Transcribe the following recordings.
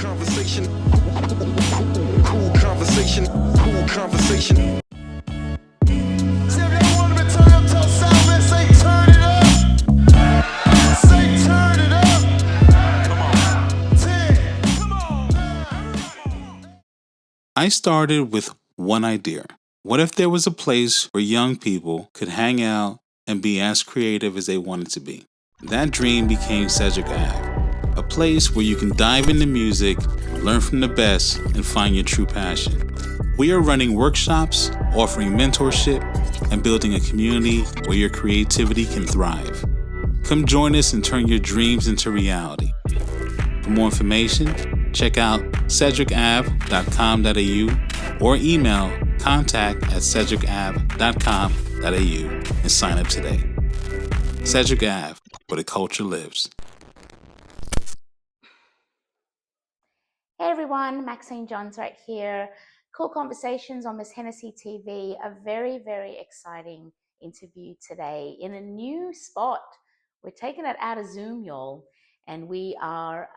conversation, cool conversation, cool conversation. I started with one idea. What if there was a place where young people could hang out and be as creative as they wanted to be? That dream became Sedgewick Ave, a place where you can dive into music, learn from the best, and find your true passion. We are running workshops, offering mentorship, and building a community where your creativity can thrive. Come join us and turn your dreams into reality. For more information, check out sedgewickave.com.au or email contact@sedgewickave.com.au and sign up today. Sedgewick Ave, where the culture lives. Hey everyone, Maxine Johns right here. Cool Conversations on MHTV. A very, very exciting interview today in a new spot. We're taking it out of Zoom, y'all, and we are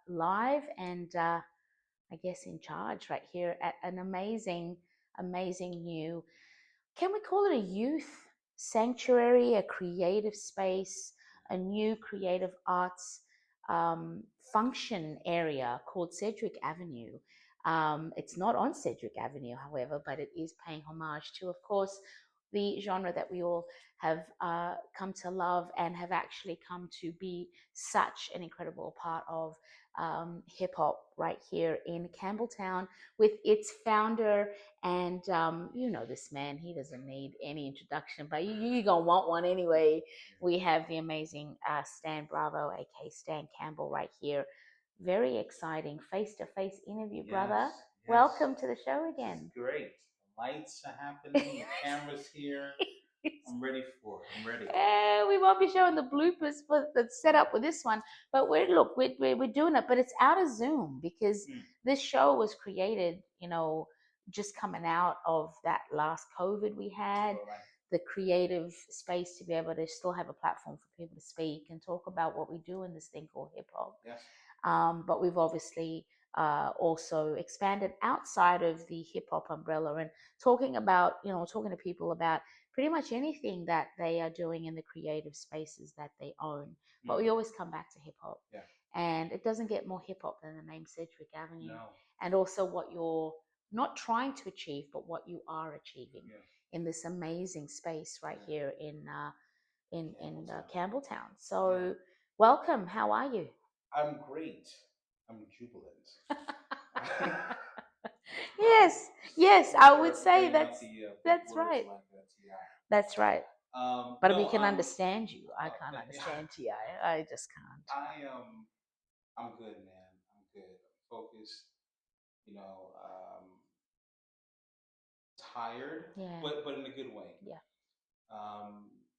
live and I guess in charge right here at an amazing new, can we call it a youth sanctuary, a creative space, a new creative arts function area called Sedgewick Avenue. It's not on Sedgewick Avenue, however, but it is paying homage to, of course, the genre that we all have come to love and have actually come to be such an incredible part of hip hop right here in Campbelltown, with its founder. And you know this man, he doesn't need any introduction, but you're going to want one anyway. We have the amazing Stan Bravo, aka Stan Campbell, right here. Very exciting face-to-face interview, brother. Yes. Welcome to the show again. Great. The lights are happening, the camera's here. I'm ready for it. I'm ready. We won't be showing the bloopers for the setup with this one, but we're doing it, but it's out of Zoom because this show was created, just coming out of that last COVID we had. All right. The creative space to be able to still have a platform for people to speak and talk about what we do in this thing called hip hop. Yes. But we've obviously also expanded outside of the hip hop umbrella and talking to people about pretty much anything that they are doing in the creative spaces that they own. But we always come back to hip hop. Yeah. And it doesn't get more hip hop than the name Sedgewick Avenue. No. And also what you're not trying to achieve, but what you are achieving in this amazing space right here in Campbelltown. So welcome. How are you? I'm great. I'm jubilant. Yes, I would say that's right. That's right. But we can understand you. I can't understand TI. I just can't. I'm good, man. I'm good. I'm focused. Tired, but in a good way. Yeah.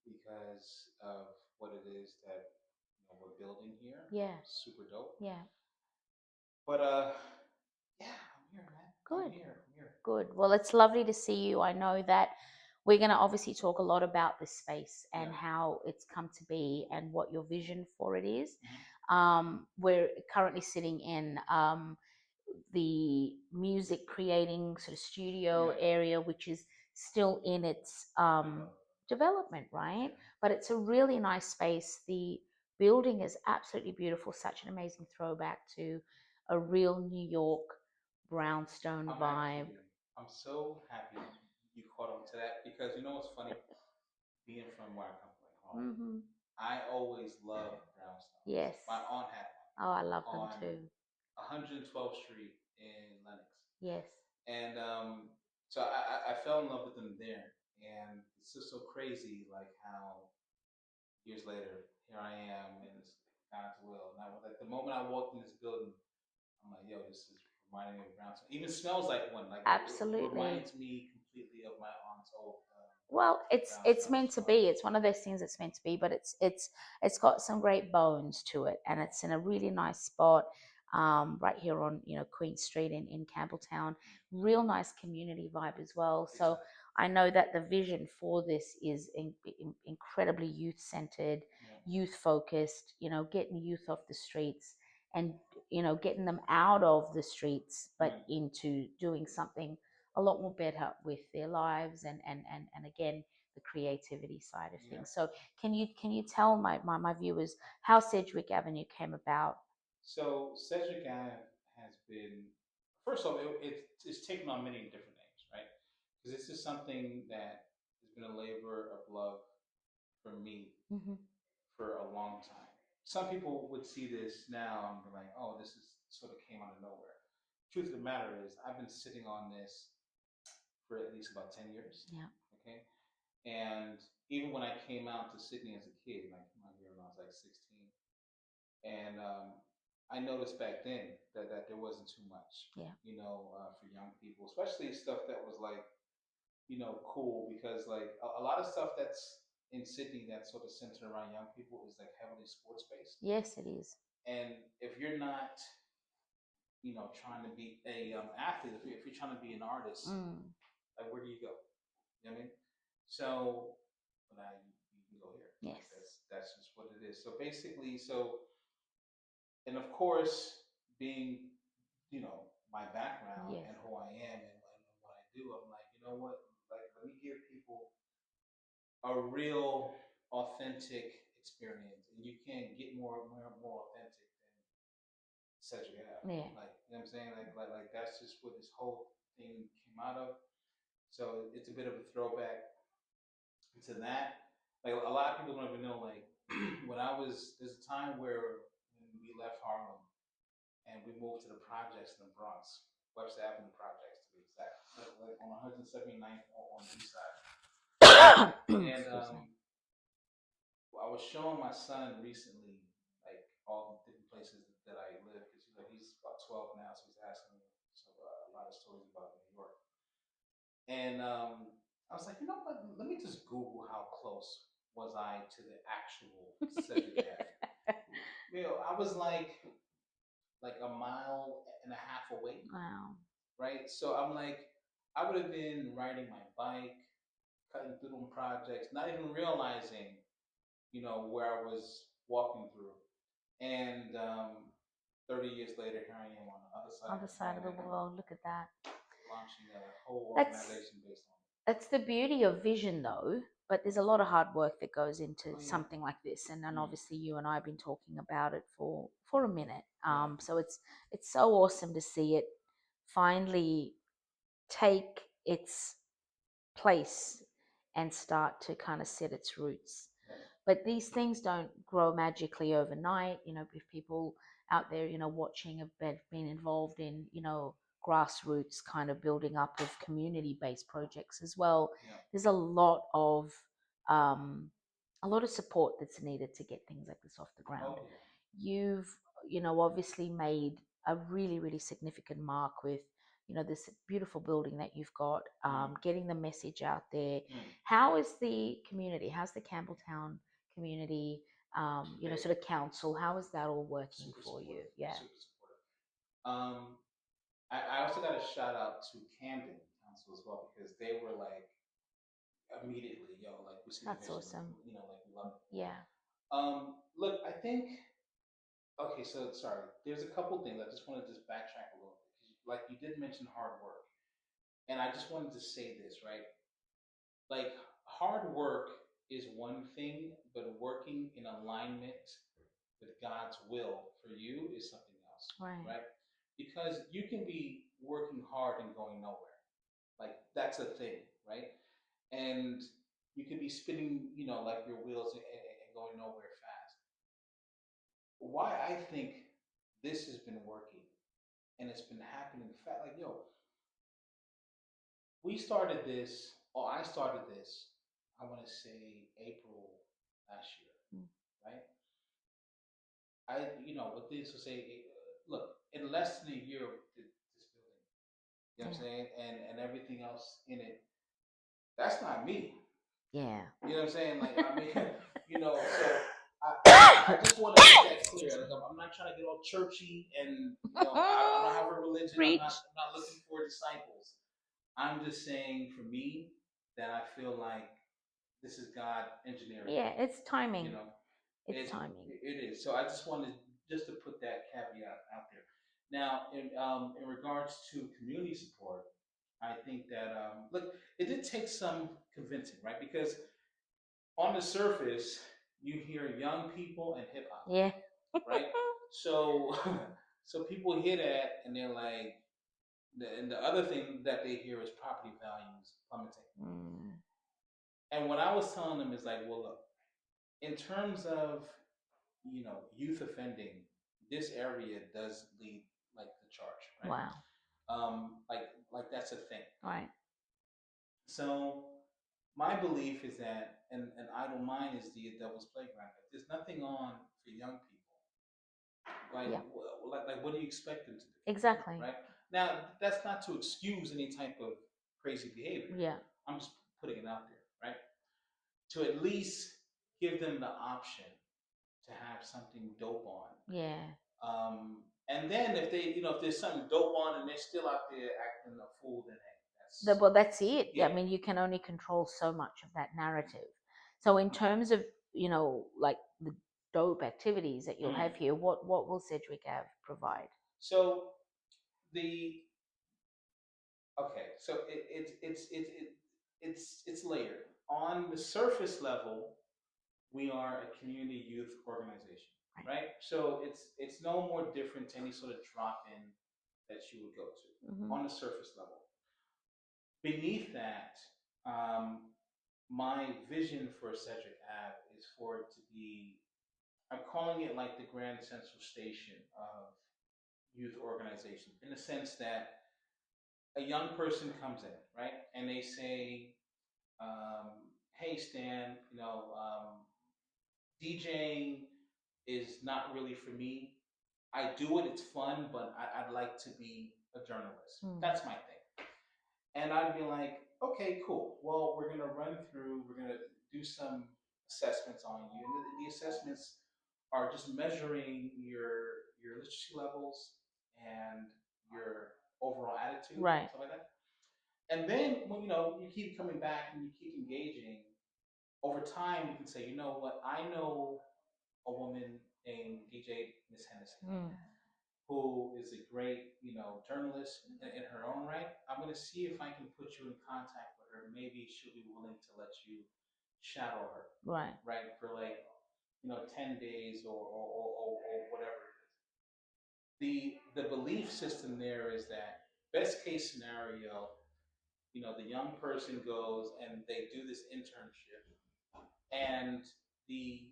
Because of what it is that we're building here. Yeah. Super dope. Yeah. But yeah, I'm here, man. Good. I'm here. Good. Well, it's lovely to see you. I know that we're going to obviously talk a lot about this space and how it's come to be and what your vision for it is. We're currently sitting in the music creating sort of studio area, which is still in its development, right? But it's a really nice space. The building is absolutely beautiful, such an amazing throwback to a real New York brownstone vibe. I'm so happy you caught on to that, because you know what's funny? Being from where I come from, home, I always loved brownstones. Yes. My aunt had one. Oh, I love them too. 112th Street in Lenox. Yes. And so I fell in love with them there. And it's just so crazy, like how years later, here I am, and it's God's will. And the moment I walked in this building, I'm like, yo, this is reminding me of brownstone. Even smells like one. Like, absolutely. It reminds me completely of my aunt's old. Well, it's meant to be. It's one of those things that's meant to be, but it's got some great bones to it, and it's in a really nice spot, right here on Queen Street in Campbelltown. Real nice community vibe as well. So I know that the vision for this is incredibly youth centered, youth focused. Getting youth off the streets and getting them out of the streets, but into doing something a lot more better with their lives and again, the creativity side of things. So can you tell my viewers how Sedgewick Avenue came about? So Sedgewick Ave has been, first of all, it's taken on many different names, right? Because this is something that has been a labor of love for me Mm-hmm. for a long time. Some people would see this now and be like, "Oh, this is sort of came out of nowhere." Truth of the matter is, I've been sitting on this for at least about 10 years. Yeah. Okay, and even when I came out to Sydney as a kid, like here when I was like 16, and I noticed back then that there wasn't too much, Yeah. for young people, especially stuff that was like, cool, because like a lot of stuff that's in Sydney that's sort of centered around young people is like heavily sports based. Yes, it is. And if you're not, trying to be a athlete, if you're trying to be an artist, like where do you go? You know what I mean? So, but you can go here. Yes. Like, that's just what it is. So basically, and of course, being, my background Yes. and who I am and what I do, I'm like, you know what? Like, let me give people a real, authentic experience, and you can't get more authentic than Sedgewick Ave. Yeah. Like, you know what I'm saying? Like that's just what this whole thing came out of. So it's a bit of a throwback to that. Like a lot of people don't even know. Like there's a time where when we left Harlem and we moved to the projects in the Bronx, Webster Avenue projects to be exact, like on 179th on the east side. And I was showing my son recently, like all the different places that I live, because he's about 12 now, so he's asking me a lot of stories about New York. And I was like, you know what? Let me just Google how close was I to the actual Sedgewick Ave. I was like a mile and a half away. Wow. Right? So I'm like, I would have been riding my bike, cutting through them projects, not even realizing, where I was walking through. And 30 years later, here I am on the Other side of the world. Look at that. launching a whole That's organization based on it. That's the beauty of vision, though. But there's a lot of hard work that goes into something like this, and then obviously you and I have been talking about it for a minute. So it's so awesome to see it finally take its place and start to kind of set its roots. But these things don't grow magically overnight. If people out there, watching have been involved in, grassroots kind of building up of community-based projects as well. There's a lot of support that's needed to get things like this off the ground. You've, obviously made a really, really significant mark with, this beautiful building that you've got, getting the message out there. How is the community? How's the Campbelltown community, sort of council? How is that all working for you? Yeah. Super supportive. I also got a shout out to Camden Council as well, because they were like immediately, like we see That's the vision, awesome. like we love it. Yeah. Look, I think. Okay, so sorry. There's a couple things I just want to just backtrack a little bit, because like you did mention hard work, and I just wanted to say this, right? Like hard work is one thing, but working in alignment with God's will for you is something else, right? Because you can be working hard and going nowhere. Like that's a thing, right? And you can be spinning, like your wheels and going nowhere fast. Why I think this has been working and it's been happening fast, like we started this, or I started this, I want to say April last year, right? What this will say, look, in less than a year of this building, you know what I'm saying, and everything else in it, that's not me. Yeah. You know what I'm saying? Like, I mean, so I just want to make that clear. Like, I'm not trying to get all churchy, and I don't have a religion. I'm not looking for disciples. I'm just saying, for me, that I feel like this is God engineering. Yeah, it's timing. It's timing. It is. So I just wanted to put that caveat out there. Now, in regards to community support, I think that look, it did take some convincing, right? Because on the surface, you hear young people and hip hop, Yeah. right? So, so people hear that and they're like, and the other thing that they hear is property values plummeting. Mm. And what I was telling them is like, well, look, in terms of youth offending, this area does lead like the charge, right? Wow. Like that's a thing. Right. So my belief is that, and idle mind is the devil's playground. If there's nothing on for young people, like Yeah. like what do you expect them to do, Exactly. right? Now that's not to excuse any type of crazy behavior. Yeah. I'm just putting it out there, right? To at least give them the option to have something dope on. Yeah. And then if they, if there's something dope on and they're still out there acting a fool, then hey, Well, that's it. Yeah. I mean, you can only control so much of that narrative. So, in terms of like the dope activities that you'll have here, what will Sedgewick Ave provide? So the so it's layered. On the surface level, we are a community youth organization, right? So it's no more different to any sort of drop-in that you would go to on the surface level. Beneath that, my vision for Sedgewick Ave is for it to be, I'm calling it like the Grand Central Station of youth organization, in the sense that a young person comes in, right, and they say, "Hey, Stan, DJing is not really for me. I do it; it's fun, but I'd like to be a journalist. That's my thing." And I'd be like, "Okay, cool. Well, we're gonna we're gonna do some assessments on you, and the assessments are just measuring your literacy levels and your overall attitude, Right. stuff like that. And then when you keep coming back and you keep engaging, over time you can say, you know what, I know a woman named DJ Miss Hennessy, who is a great, journalist in her own right. I'm going to see if I can put you in contact with her. Maybe she'll be willing to let you shadow her, Right. right, for like, 10 days or whatever it is. The belief system there is that best case scenario, the young person goes and they do this internship, and the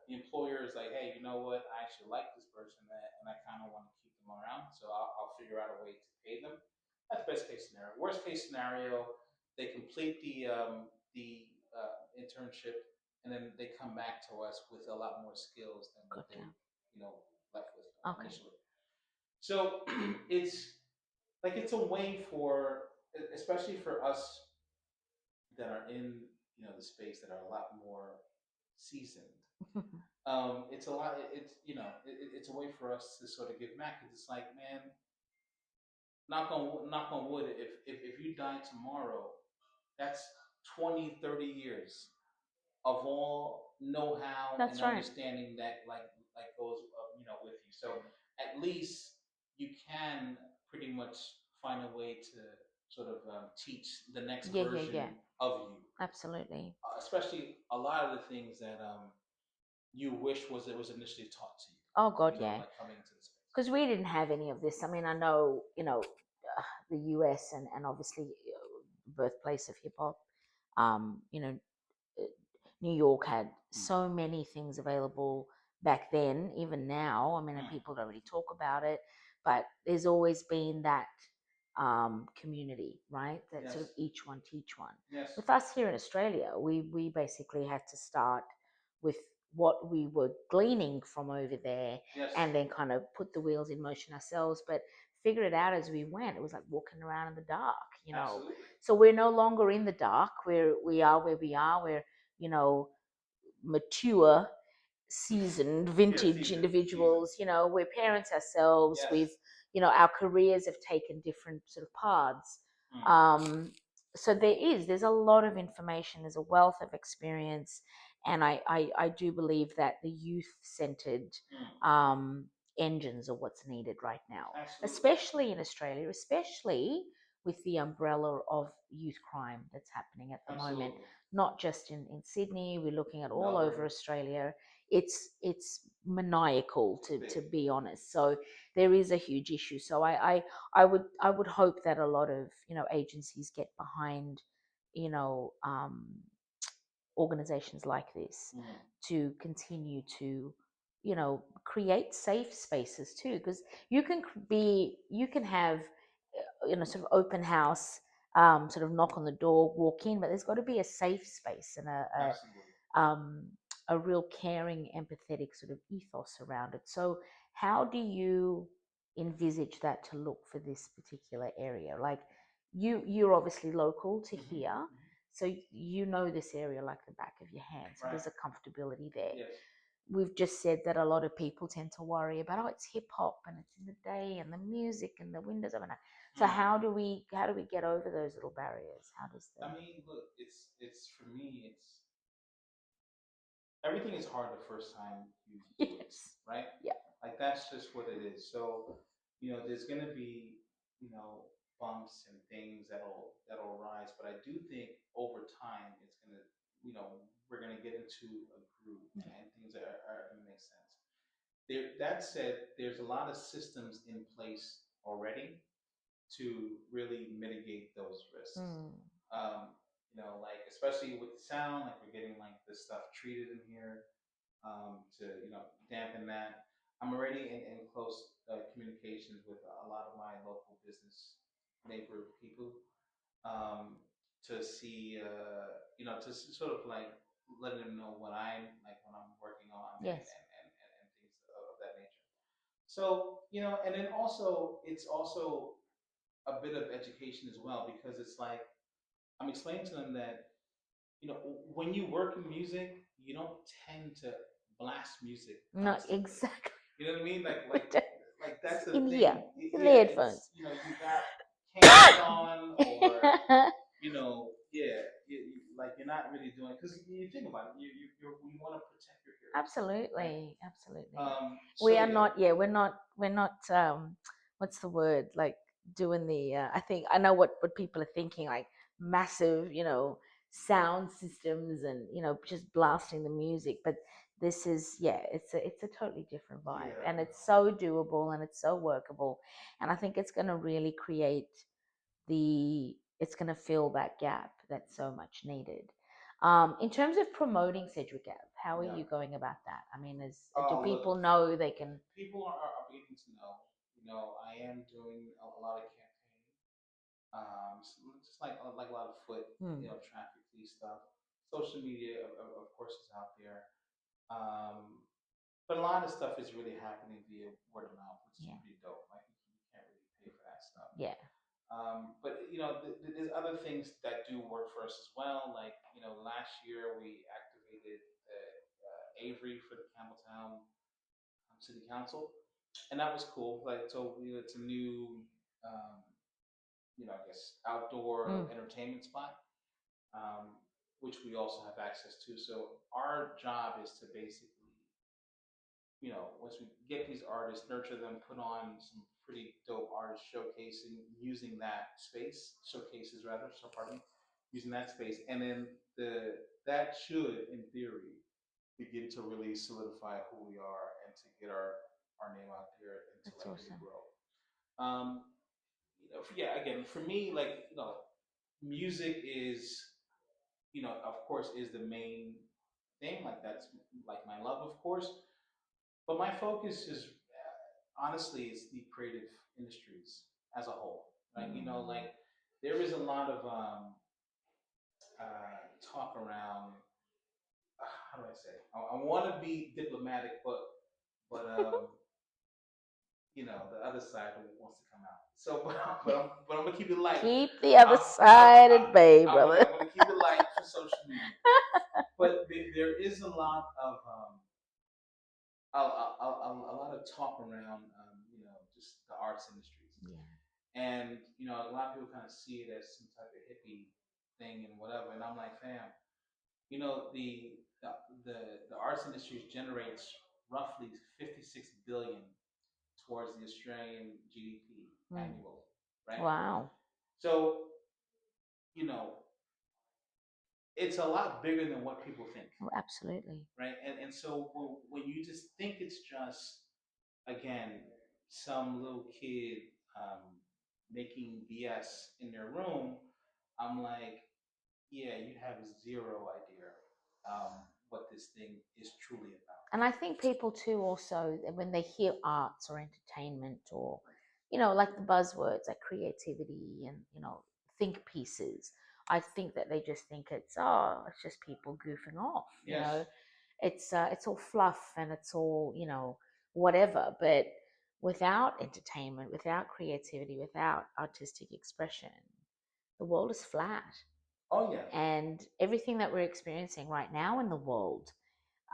employer is like, hey, you know what? I actually like this person, and I kind of want to keep them around, so I'll figure out a way to pay them. That's best case scenario. Worst case scenario, they complete the internship, and then they come back to us with a lot more skills than what they left with initially. So it's like it's a way for, especially for us that are in the space that are a lot more seasoned. It's a lot. It's a way for us to sort of give back. It's like, man, knock on wood. If you die tomorrow, that's 20, 30 years of all know-how That's and right. understanding that like goes with you. So at least you can pretty much find a way to sort of teach the next version of you. Absolutely. Especially a lot of the things that you wish it was initially taught to you. Oh God, yeah. Like coming into the space. Because we didn't have any of this. I mean, I know, the US and obviously birthplace of hip hop. New York had so many things available back then, even now. I mean, and people don't really talk about it, but there's always been that community, right? That sort of each one teach one. Yes. With us here in Australia, we basically had to start with what we were gleaning from over there, and then kind of put the wheels in motion ourselves, but figure it out as we went. It was like walking around in the dark, Absolutely. So we're no longer in the dark. We are where we are. We're mature, seasoned, vintage individuals. We're parents ourselves. Yes. We've our careers have taken different sort of paths. So there's a lot of information. There's a wealth of experience, and I do believe that the youth centered engines of what's needed right now. Absolutely. Especially in Australia, especially with the umbrella of youth crime that's happening at the Absolutely. moment. Not just in Sydney, we're looking at all over Australia. It's maniacal, to be honest. So there is a huge issue. So I would hope that a lot of, you know, agencies get behind, you know, organizations like this to continue to, you know, create safe spaces too, because you can have, you know, sort of open house, sort of knock on the door, walk in, but there's got to be a safe space and a real caring, empathetic sort of ethos around it. So how do you envisage that to look for this particular area? Like, you're obviously local to here, so you know this area like the back of your hand. So there's a comfortability there. Yes. We've just said that a lot of people tend to worry about, oh, it's hip hop and it's in the day and the music and the windows open. So how do we get over those little barriers? How does that? I mean, look, it's for me, it's everything is hard the first time you do it, right? Yeah. Like that's just what it is. So, you know, there's gonna be, you know, bumps and things that'll rise, but I do think over time it's gonna, you know, we're gonna get into a groove and things are gonna make sense. There, that said, there's a lot of systems in place already to really mitigate those risks. You know, like especially with the sound, like we're getting like this stuff treated in here to, you know, dampen that. I'm already in close communications with a lot of my local business neighbor people to see, you know, to sort of like letting them know what I'm working on and things of that nature. So, you know, and then also it's also a bit of education as well because it's like I'm explaining to them that, you know, when you work in music, you don't tend to blast music No, constantly. exactly. You know what I mean? Like that's the in thing. here, in the Yeah, headphones. you know, you got cameras on, or you know, like you're not really doing because you think about it, you want to protect your hearing. Absolutely, absolutely. We So are yeah. not. Yeah, we're not. What's the word? Like doing the. I think I know what people are thinking. Like massive, you know, sound systems and, you know, just blasting the music. But this is, yeah, it's a totally different vibe, and it's so doable and it's so workable, and I think it's going to really create it's going to fill that gap that's so much needed. In terms of promoting Sedgewick Ave, how are you going about that? I mean, do people know they can? People are beginning to know. You know, I am doing a lot of campaigning. Just like a lot of foot, you know, traffic, these stuff. Social media, of course, is out there. But a lot of stuff is really happening via word of mouth, which is pretty dope. Like you can't really pay for that stuff. Yeah. But you know, there's other things that do work for us as well. Like, you know, last year we activated Avery for the Campbelltown City Council, and that was cool. Like, so you know, it's a new, you know, I guess outdoor entertainment spot, um, which we also have access to. So our job is to basically, you know, once we get these artists, nurture them, put on some pretty dope artists showcasing, using that space, showcases rather, so pardon me, using that space, and then that should, in theory, begin to really solidify who we are and to get our name out there and to That's like awesome. really grow. You know, yeah, again, for me, like, you know, music is, you know, of course, is the main thing. Like that's like my love, of course. But my focus is honestly is the creative industries as a whole. Like, you know, like there is a lot of talk around. How do I say? I want to be diplomatic, but you know, the other side wants to come out. So, but I'm gonna keep it light. Keep the other side at bay, brother. I'm gonna keep it light for social media. But there is a lot of a lot of talk around, you know, just the arts industries. Yeah. And, you know, a lot of people kind of see it as some type of hippie thing and whatever. And I'm like, fam, you know, the arts industry generates roughly 56 billion towards the Australian GDP annually, right? Wow. So, you know, it's a lot bigger than what people think, Oh, absolutely. right? And so when you just think it's just, again, some little kid making BS in their room, I'm like, yeah, you have zero idea what this thing is truly about. And I think people too also, when they hear arts or entertainment or, like the buzzwords like creativity and, think pieces, I think that they just think it's just people goofing off. Yes. It's all fluff and it's all, whatever. But without entertainment, without creativity, without artistic expression, the world is flat. Oh yeah. And everything that we're experiencing right now in the world,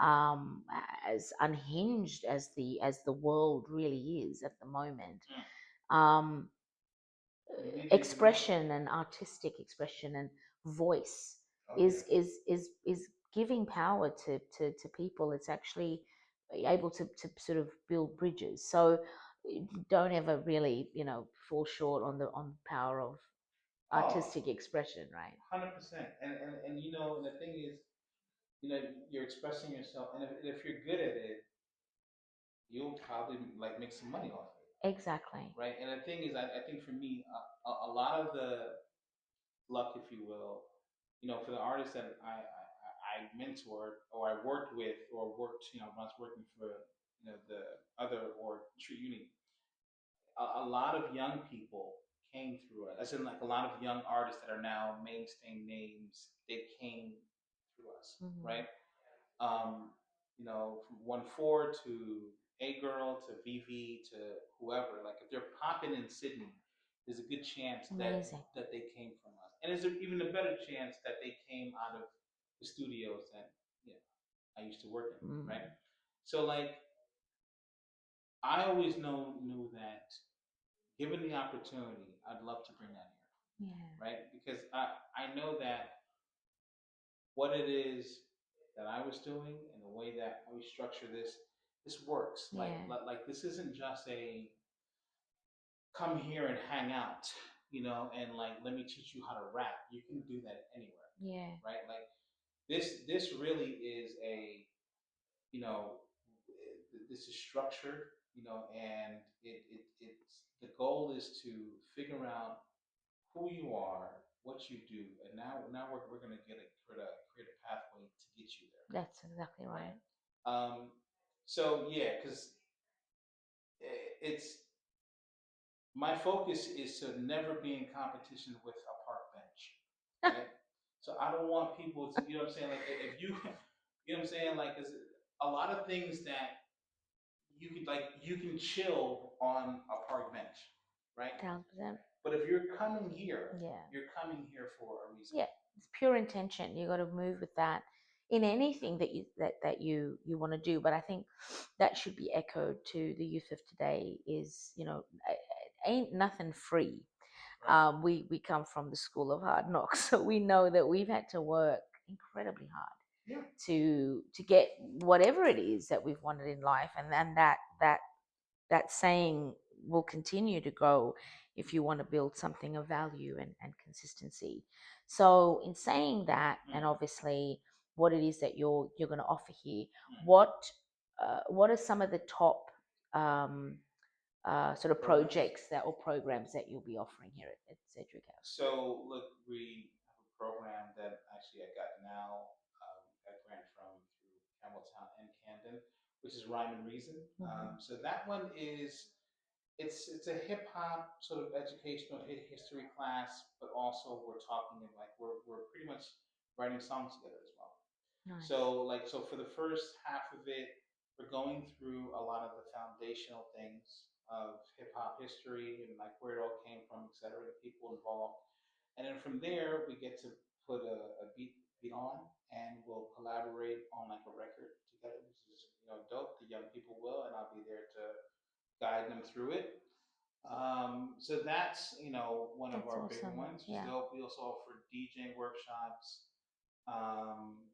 as unhinged as the world really is at the moment, um, expression and artistic expression and voice is giving power to people. It's actually able to sort of build bridges. So don't ever really fall short on the power of artistic expression, right? 100%. And and the thing is, you're expressing yourself, and if you're good at it, you'll probably like make some money off it, Exactly. right? And the thing is, I think for me, a lot of the luck, if you will, for the artists that I mentored or I worked with or worked, when I was working for, the other or True Uni, a lot of young people came through it. As in, like a lot of young artists that are now mainstay names, they came through us, right? Um, from 1-4 to A Girl to VV to whoever. Like if they're popping in Sydney, there's a good chance that they came from us, and there's even a better chance that they came out of the studios that I used to work in, right? So like I always knew that given the opportunity, I'd love to bring that here, right? Because I know that what it is that I was doing and the way that we structure this works. Like this isn't just a come here and hang out, and like let me teach you how to rap. You can do that anywhere. Yeah. Right? Like this really is a, you know, this is structured, and it's the goal is to figure out who you are, what you do, and now we're gonna create a pathway to get you there. That's exactly right. So yeah, because it's my focus is to never be in competition with a park bench, right? So I don't want people to, what I'm saying, like if you, what I'm saying, like 'cause a lot of things that you can chill on a park bench, right? 1,000%. But if you're coming here, Yeah. you're coming here for a reason. Yeah, it's pure intention. You got to move with that in anything that you want to do. But I think that should be echoed to the youth of today. Is ain't nothing free. Right. We come from the school of hard knocks, so we know that we've had to work incredibly hard to get whatever it is that we've wanted in life, and then that saying will continue to go if you want to build something of value and consistency. So in saying that, and obviously what it is that you're going to offer here, what are some of the top sort of projects or programs that you'll be offering here at Sedgewick Ave? So look, we have a program that actually I got now, a grant from through Campbelltown and Camden, which is Rhyme and Reason. So that one is it's a hip hop sort of educational history class, but also we're talking and like we're pretty much writing songs together as well. Nice. So for the first half of it, we're going through a lot of the foundational things of hip hop history and like where it all came from, et cetera, the people involved. And then from there, we get to put a beat on, and we'll collaborate on like a record together, which is dope. The young people will, and I'll be there to guide them through it. So that's one of That's our big awesome. ones. Which is Yeah. dope. We also offer DJ workshops, um,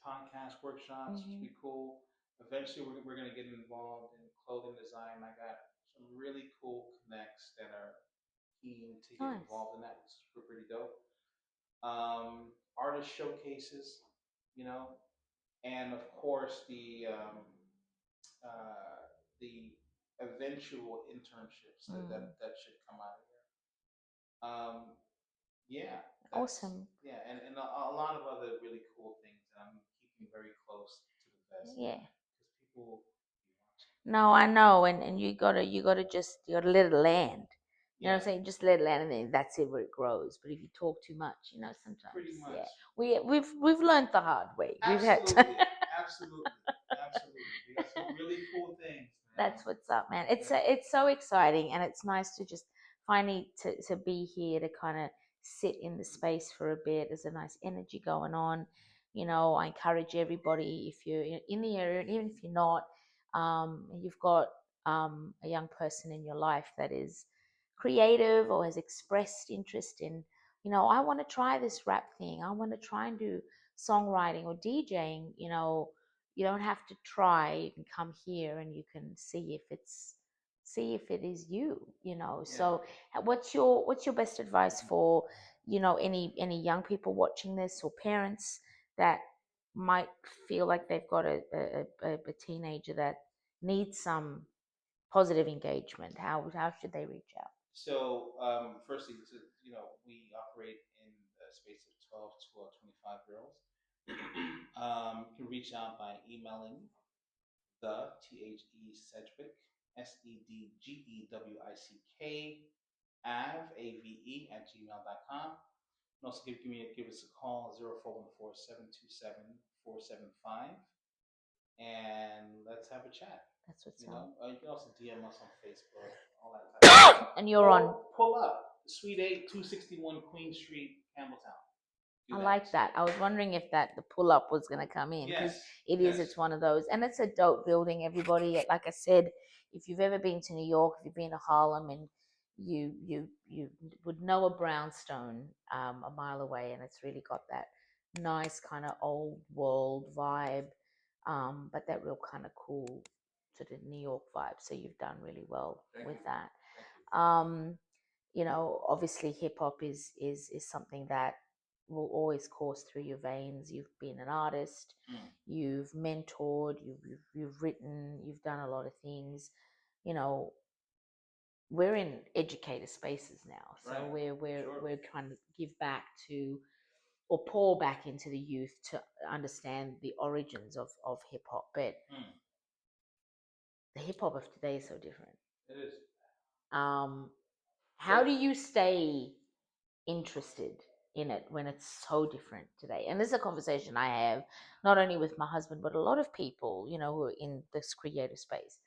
podcast workshops, which would be cool. Eventually, we're going to get involved in clothing design. I got some really cool connects that are keen to get Nice. involved in that, which is pretty dope. Artist showcases, you know, and of course the eventual internships that should come out of here. Yeah, Awesome. Yeah, and a lot of other really cool things that I'm keeping very close to the vest. Yeah. Because people be watching. No, I know, and you gotta just you gotta let it land. You know what I'm Yeah, saying? Just let it land, and then that's it where it grows. But if you talk too much, you know, sometimes, pretty much. yeah, we've learned the hard way. We've had Absolutely, absolutely, absolutely. We got some really cool things, man. That's what's up, man. It's Yeah. it's so exciting, and it's nice to just finally to be here to kind of sit in the space for a bit. There's a nice energy going on. You know, I encourage everybody, if you're in the area, and even if you're not, and you've got a young person in your life that is creative or has expressed interest in, you know, I want to try this rap thing. I want to try and do songwriting or DJing. You know, you don't have to try. You can come here and you can see if it is you. You know. Yeah. So, what's your best advice for, you know, any young people watching this or parents that might feel like they've got a teenager that needs some positive engagement? How should they reach out? So, firstly, we operate in a space of 12 to 25 girls. You can reach out by emailing Sedgewick, Sedgewick, Ave at gmail.com. You can also give us a call, 0414-727-475, and let's have a chat. That's what's You know, up. you can also DM us on Facebook, all that type of stuff. And you're on. Pull up, Suite 8, 261 Queen Street, Campbelltown. I like that. I was wondering if the pull up was going to come in, because Yes, yes. it's one of those, and it's a dope building. Everybody, like I said, if you've ever been to New York, if you've been to Harlem, and you would know a brownstone a mile away, and it's really got that nice kind of old world vibe, but that real kind of cool sort of New York vibe. So you've done really well with that. You know, obviously hip hop is something that will always course through your veins. You've been an artist, you've mentored, you've written, you've done a lot of things. You know, we're in educator spaces now, so Right. we're trying to give back to, or pour back into the youth to understand the origins of hip hop. But the hip hop of today is so different. It is. How do you stay interested in it when it's so different today? And this is a conversation I have not only with my husband, but a lot of people, you know, who are in this creative space.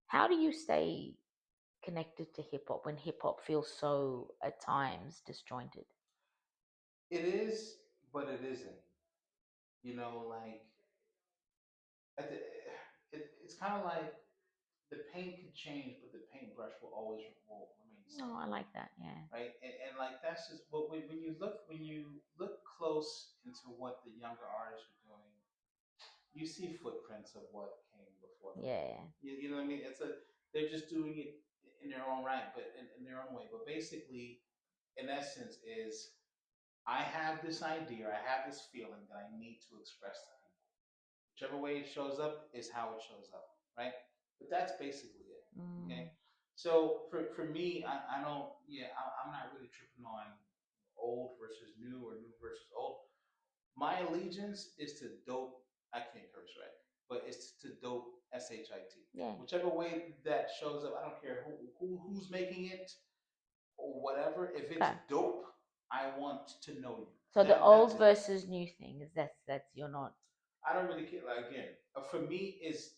How do you stay connected to hip hop when hip hop feels so at times disjointed? It is, but it isn't. You know, like at the, it's kind of like the paint can change, but the paintbrush will remain the same. Oh, I like that. Yeah. Right, and like that's just what when you look close into what the younger artists are doing, you see footprints of what came before them. Yeah. You know what I mean? They're just doing it in their own right, but in their own way. But basically, in essence, is I have this idea, I have this feeling that I need to express to people. Whichever way it shows up is how it shows up, right? But that's basically it. Okay. So for me, I don't. Yeah, I'm not really tripping on old versus new or new versus old. My allegiance is to dope. I can't curse, right? But it's to dope shit. Yeah. Whichever way that shows up, I don't care who's making it or whatever. If it's Okay. dope, I want to know you. So the That's old it. versus new thing is that's you're not. I don't really care. Like again, for me, is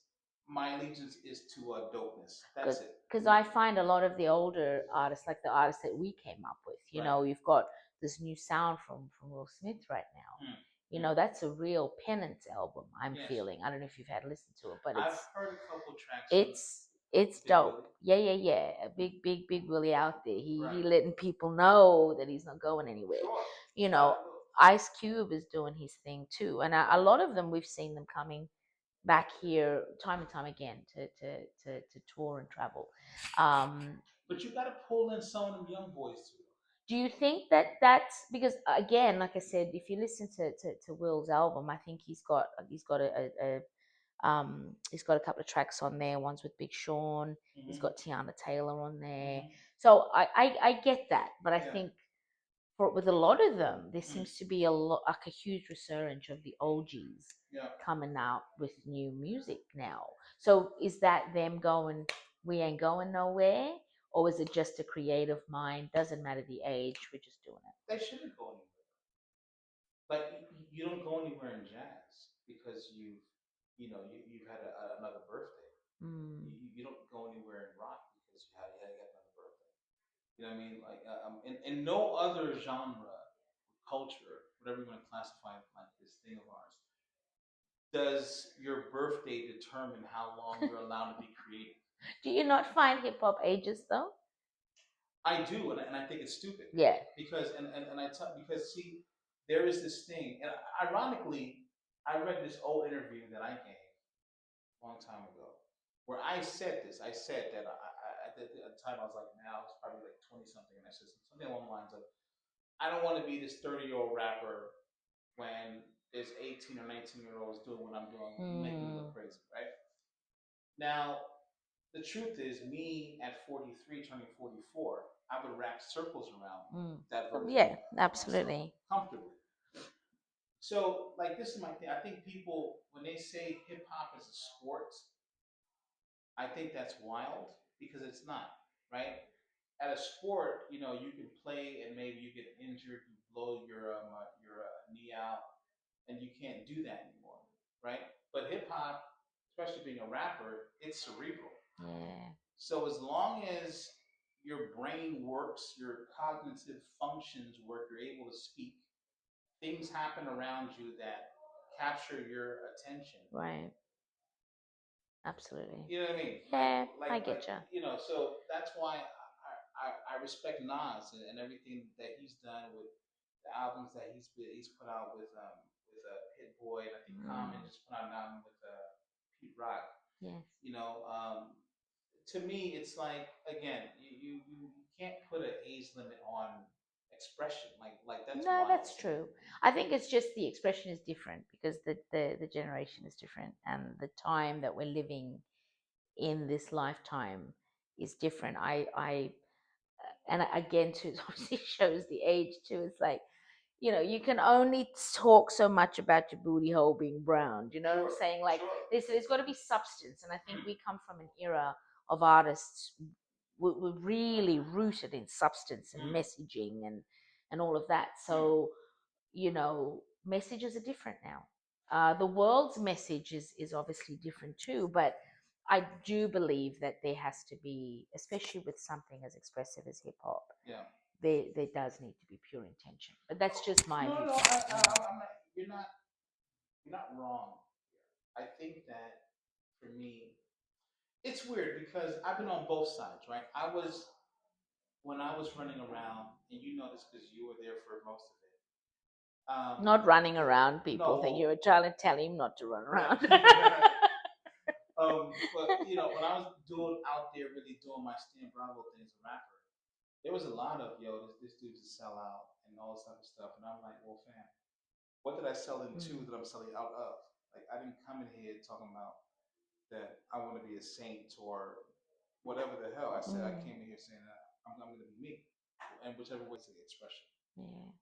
my allegiance is to dopeness. That's it. Because I find a lot of the older artists, like the artists that we came up with, you know, you've got this new sound from Will Smith right now. You know, that's a real penance album. I'm feeling. I don't know if you've had to listen to it, but I've heard a couple tracks. It's Big dope. Willie. Yeah. A big Willie out there. He letting people know that he's not going anywhere. Sure. You know, Ice Cube is doing his thing too, and a lot of them we've seen them coming back here time and time again to tour and travel. But you got to pull in some of them young boys too. Do you think that that's because, again, like I said, if you listen to Will's album, I think he's got a couple of tracks on there. One's with Big Sean. Mm-hmm. He's got Tiana Taylor on there. Mm-hmm. So I get that, but I think with a lot of them, there seems to be like a huge resurgence of the OGs coming out with new music now. So is that them going, we ain't going nowhere? Or is it just a creative mind? Doesn't matter the age, we're just doing it. They shouldn't go anywhere. Like you don't go anywhere in jazz because you've had another birthday. You don't go anywhere in rock because you had another birthday. You know what I mean? Like in no other genre, culture, whatever you want to classify it, like this thing of ours, does your birthday determine how long you're allowed to be creative. Do you not find hip hop ages though? I do, and I think it's stupid. Yeah. Because because see, there is this thing, and ironically, I read this old interview that I gave a long time ago, where I said this. I said that at the time I was like, now it's probably like 20 something, and I said something along the lines of, I don't want to be this 30-year-old rapper when there's 18 or 19-year-olds doing what I'm doing, making me look crazy, right? Now, the truth is, me at 43, turning 44, I would wrap circles around that version. Yeah, absolutely. Comfortably. So, like, this is my thing. I think people, when they say hip hop is a sport, I think that's wild because it's not, right? At a sport, you can play and maybe you get injured, you blow your knee out, and you can't do that anymore, right? But hip hop, especially being a rapper, it's cerebral. Yeah. So as long as your brain works, your cognitive functions work, you're able to speak, things happen around you that capture your attention. Right. Absolutely. You know what I mean? Yeah, I get you. So that's why I respect Nas and everything that he's done with the albums that he's put out with Hit Boy, and I think Common just put out an album with Pete Rock. Yes. To me, it's like, again, you can't put an age limit on expression. Like that's no, wild. That's true. I think it's just the expression is different because the generation is different and the time that we're living in this lifetime is different. I and again too obviously shows the age too. It's like, you can only talk so much about your booty hole being brown. Do you know what I'm saying? Like, there's got to be substance. And I think we come from an era of artists we're really rooted in substance and messaging and all of that. So, messages are different now. The world's message is obviously different too, but I do believe that there has to be, especially with something as expressive as hip hop. Yeah. There does need to be pure intention, but that's just my view. No, you're not wrong. I think that for me, it's weird because I've been on both sides, right? When I was running around, and you know this because you were there for most of it. Not running around, people. Think you were trying to tell him not to run around. But when I was out there really doing my Stan Bravo thing as a rapper, there was a lot of this dude's a sellout and all this type of stuff, and I'm like, well, fam, what did I sell into that I'm selling out of? Like, I didn't come in here talking about that I want to be a saint or whatever the hell. I said I came in here saying that I'm going to be me, and whichever way is the expression. Yeah.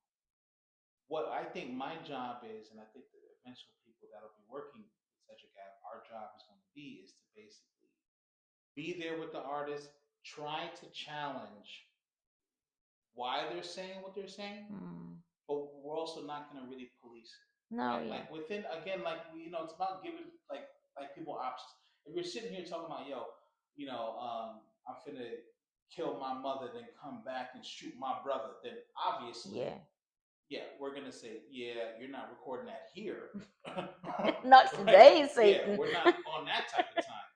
What I think my job is, and I think the eventual people that'll be working with Sedgewick Ave, our job is going to be, is to basically be there with the artist, try to challenge why they're saying what they're saying, but we're also not going to really police it. No, right? yeah. Like within, again, like it's about giving like people options. If you're sitting here talking about, I'm finna kill my mother, then come back and shoot my brother, then obviously, we're gonna say, you're not recording that here. Not today, Satan. Yeah, we're not on that type of time,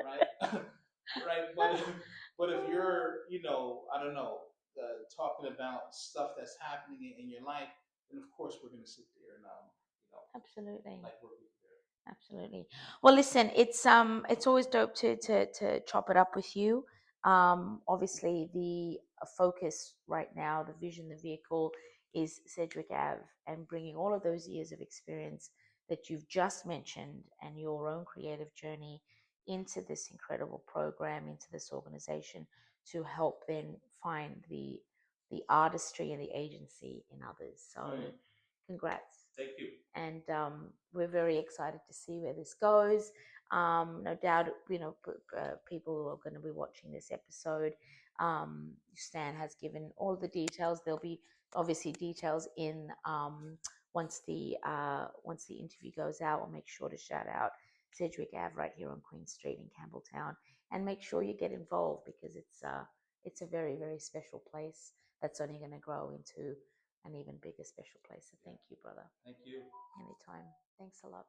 right? Right, but if you're, I don't know, talking about stuff that's happening in your life, then of course we're gonna sit there and absolutely, like work with you there. Absolutely. Well, listen, it's always dope to chop it up with you. Obviously, the focus right now, the vision, the vehicle is Sedgewick Ave, and bringing all of those years of experience that you've just mentioned and your own creative journey into this incredible program, into this organization, to help then find the artistry and the agency in others. So, Right. congrats. Thank you. And we're very excited to see where this goes. No doubt, people who are going to be watching this episode, Stan has given all the details. There'll be obviously details in once the interview goes out. We'll make sure to shout out Sedgwick Ave right here on Queen Street in Campbelltown, and make sure you get involved because it's a very, very special place that's only going to grow into an even bigger special place. So thank you, brother. Thank you. Anytime. Thanks a lot.